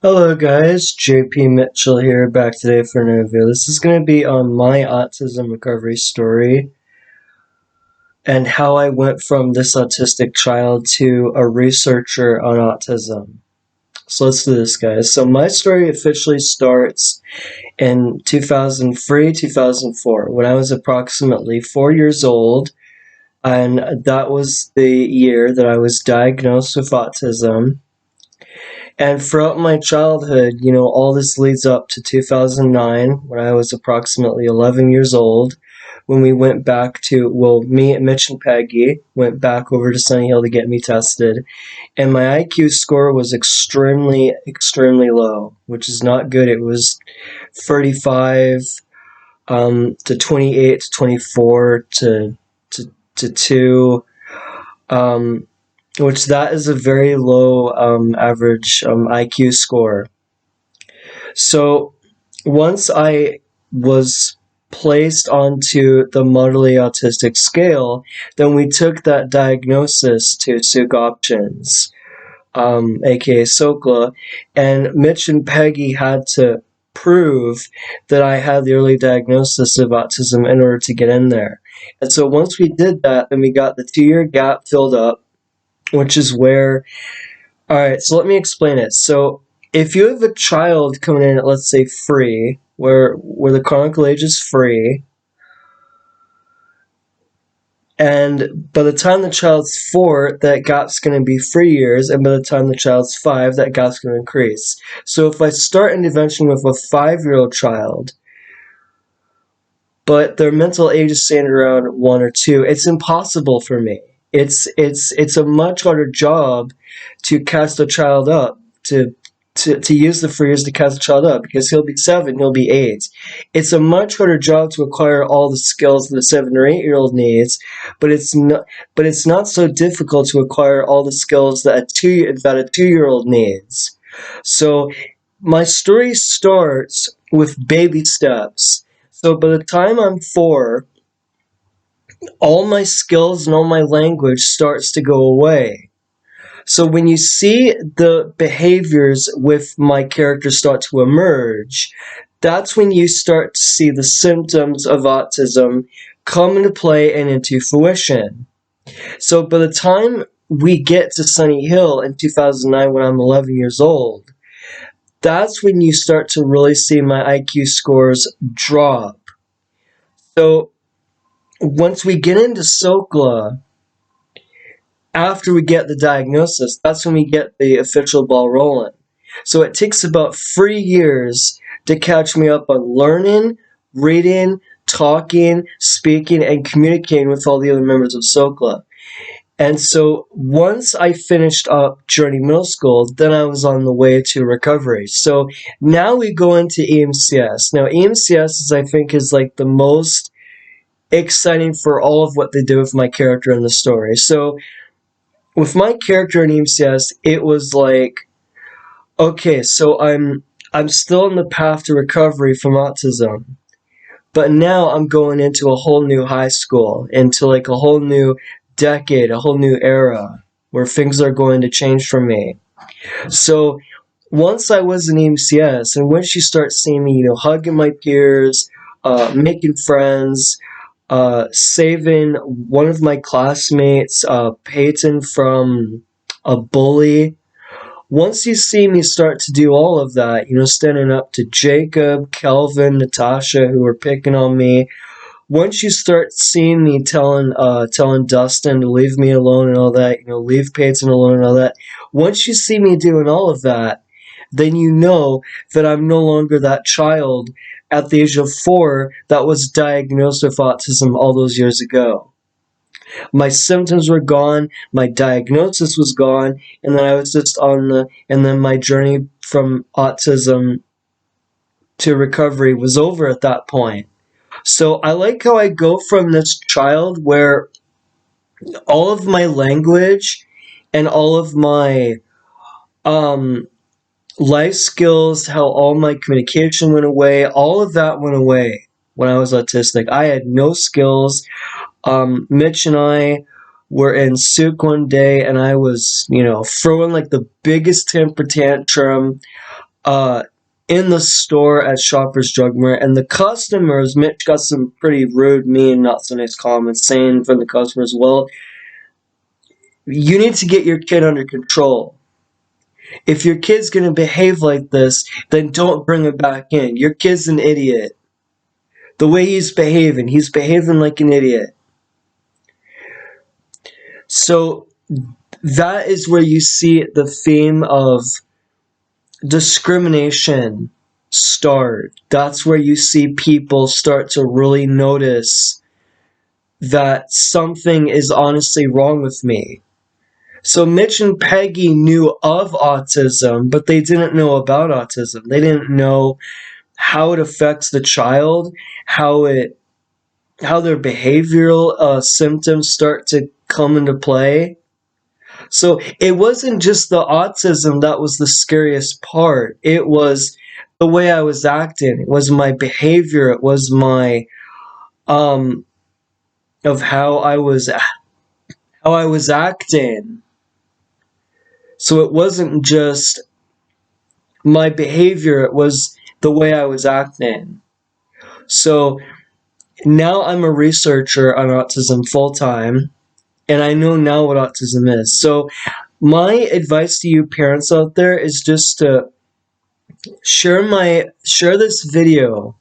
Hello guys, JP Mitchell here, back today for another video. This is going to be on my autism recovery story and how I went from this autistic child to a researcher on autism. So let's do this, guys. So my story officially starts in 2003, 2004, when I was approximately 4 years old, and that was the year that I was diagnosed with autism. And throughout my childhood, all this leads up to 2009 when I was approximately 11 years old. When we went back to, me, Mitch, and Peggy went back over to Sunny Hill to get me tested. And my IQ score was extremely, extremely low, which is not good. It was 35 to 28 to 24 to 2. Which that is a very low average IQ score. So once I was placed onto the moderately autistic scale, then we took that diagnosis to Suk Options, aka SOCLA, and Mitch and Peggy had to prove that I had the early diagnosis of autism in order to get in there. And so once we did that, then we got the 2-year gap filled up, which is where, all right, so let me explain it. So if you have a child coming in at, let's say, free, where the chronicle age is free, and by the time the child's 4, that gap's going to be 3 years, and by the time the child's 5, that gap's going to increase. So if I start an intervention with a 5-year-old child, but their mental age is standing around 1 or 2, it's impossible for me. It's a much harder job to cast a child up, to use the 3 years to cast a child up, because he'll be 7, he'll be 8. It's a much harder job to acquire all the skills that a 7 or 8-year-old needs, but it's not so difficult to acquire all the skills that a 2-year-old needs. So my story starts with baby steps. So by the time I'm 4, all my skills and all my language starts to go away. So when you see the behaviors with my character start to emerge, that's when you start to see the symptoms of autism come into play and into fruition. So by the time we get to Sunny Hill in 2009, when I'm 11 years old, that's when you start to really see my IQ scores drop. So once we get into SOCLA, after we get the diagnosis, that's when we get the official ball rolling. So it takes about 3 years to catch me up on learning, reading, talking, speaking, and communicating with all the other members of SOCLA. And so once I finished up Journey Middle School, then I was on the way to recovery. So now we go into EMCS. Now EMCS is like the most exciting for all of what they do with my character in the story. So with my character in EMCS, it was like, okay, so I'm still on the path to recovery from autism, but now I'm going into a whole new high school, into like a whole new decade, a whole new era where things are going to change for me. So once I was in EMCS, and once you start seeing me, hugging my peers, making friends, saving one of my classmates, Peyton, from a bully. Once you see me start to do all of that, standing up to Jacob, Kelvin, Natasha, who were picking on me. Once you start seeing me telling Dustin to leave me alone and all that, leave Peyton alone and all that. Once you see me doing all of that, then you know that I'm no longer that child at the age of 4 that was diagnosed with autism all those years ago. My symptoms were gone, my diagnosis was gone, and then I was just and then my journey from autism to recovery was over at that point. So I like how I go from this child where all of my language and all of my life skills, how all my communication went away, all of that went away when I was autistic. I had no skills. Mitch and I were in Souk one day, and I was, throwing like the biggest temper tantrum. uh, in the store at Shoppers Drug Mart, and the customers, Mitch got some pretty rude, mean, not so nice comments saying from the customers, well, you need to get your kid under control. If your kid's going to behave like this, then don't bring him back in. Your kid's an idiot. The way he's behaving like an idiot. So that is where you see the theme of discrimination start. That's where you see people start to really notice that something is honestly wrong with me. So Mitch and Peggy knew of autism, but they didn't know about autism. They didn't know how it affects the child, how their behavioral symptoms start to come into play. So it wasn't just the autism that was the scariest part. It was the way I was acting. It was my behavior. It was my of how I was acting. So it wasn't just my behavior, it was the way I was acting. So now I'm a researcher on autism full time, and I know now what autism is. So my advice to you parents out there is just to share this video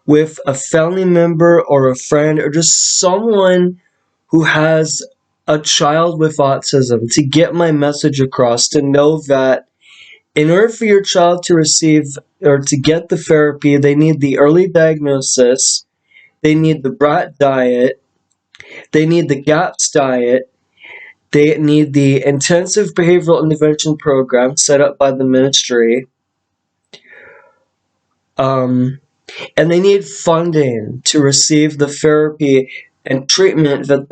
with a family member or a friend or just someone who has a child with autism, to get my message across, to know that in order for your child to receive or to get the therapy, they need the early diagnosis, they need the brat diet, they need the GAPS diet, they need the intensive behavioral intervention program set up by the ministry, and they need funding to receive the therapy and treatment that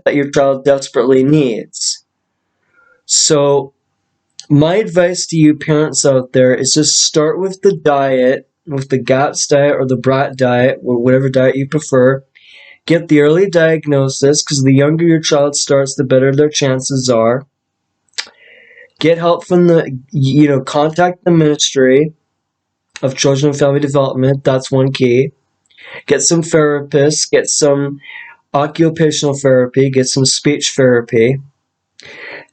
that your child desperately needs. So my advice to you parents out there is just start with the diet, with the GAPS diet or the brat diet, or whatever diet you prefer. Get the early diagnosis, because the younger your child starts, the better their chances are. Get help from contact the Ministry of Children and Family Development. That's one key. Get some therapists, get some occupational therapy, get some speech therapy.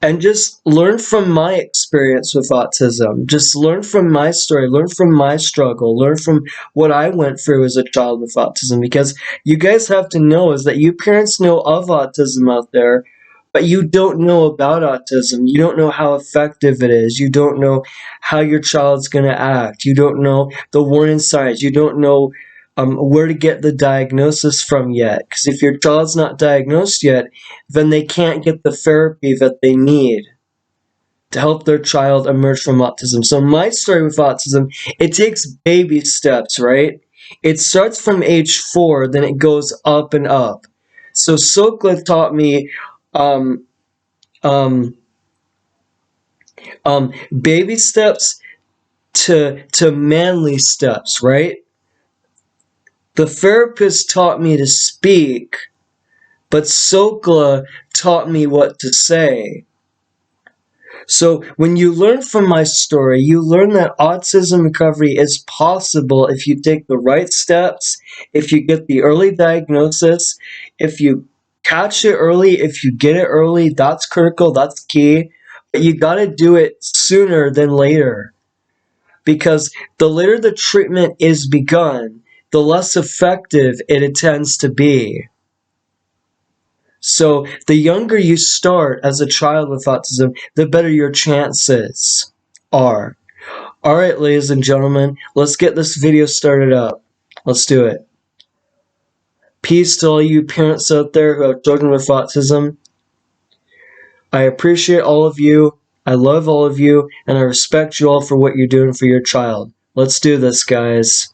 And just learn from my experience with autism. Just learn from my story, learn from my struggle, learn from what I went through as a child with autism. Because you guys have to know is that you parents know of autism out there, but you don't know about autism. You don't know how effective it is. You don't know how your child's going to act. You don't know the warning signs. You don't know where to get the diagnosis from yet. Because if your child's not diagnosed yet, then they can't get the therapy that they need to help their child emerge from autism. So my story with autism, it takes baby steps, right? It starts from age 4, then it goes up and up. So Sokla taught me baby steps to manly steps, right? The therapist taught me to speak, but Sokla taught me what to say. So when you learn from my story, you learn that autism recovery is possible if you take the right steps, if you get the early diagnosis, if you catch it early, if you get it early. That's critical, that's key. But you got to do it sooner than later. Because the later the treatment is begun, the less effective it tends to be. So the younger you start as a child with autism, the better your chances are. Alright, ladies and gentlemen, let's get this video started up. Let's do it. Peace to all you parents out there who have children with autism. I appreciate all of you, I love all of you, and I respect you all for what you're doing for your child. Let's do this, guys.